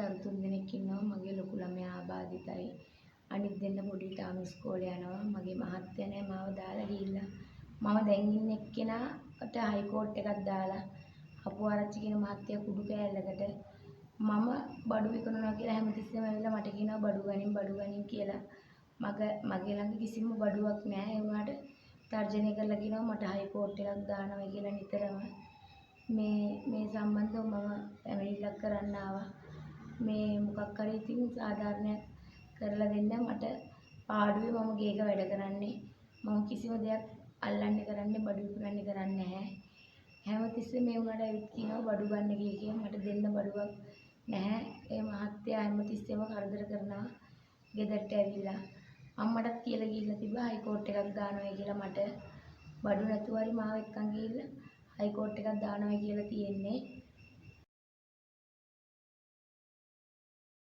දරු තුන් දෙනෙක් ඉන්නවා. මගේ ලොකු ළමයා ආබාධිතයි. අනිත් දෙන්න පොඩි තාම ඉස්කෝලේ යනවා. මගේ මහත්තයා නෑ මාව දාලා ගිහිල්ලා. මම දැන් ඉන්න එක්කෙනාට හයිකෝට් එකක් දාලා අපුආරච්චි කියන මහත්තයා කුඩු කෑල්ලකට මම බඩු විකුණනවා කියලා හැමතිස්සෙම ඇවිල්ලා මට කියනවා බඩු ගනින් කියලා. මගේ ළඟ කිසිම බඩුවක් නැහැ. ඒ වුණාට තර්ජනය කරලා කියනවා මට හයිකෝට් එකක් දානවා කියලා නිතරම. මේ සම්බන්ධව මම පැමිණිල්ලක් කරන්න ආවා. මේ මොකක් හරි ඉතින් සාධාරණයක් කරලා දෙන්න. මට පාඩුවේ මම ගේක වැඩ කරන්නේ. මම කිසිම දෙයක් අල්ලන්නේ කරන්නේ බඩු විකුණන්නේ කරන්නේ නැහැ. හැමතිස්සෙම මේ උනාට ඇවිත් කියනවා බඩු ගන්න කියලා. මට දෙන්න බඩුවක් නැහැ. ඒ මහත්තයා හැමතිස්සෙම කරදර කරනවා ගෙදරට ඇවිල්ලා. අම්මටත් කියලා ගිහිල්ලා තිබ්බා හයිකෝට් එකක් දානවා කියලා මට. බඩු නැතුව හරි මාව එක්කන් ගිහිල්ලා හයිකෝට් එකක් දානවා කියලා තියෙන්නේ.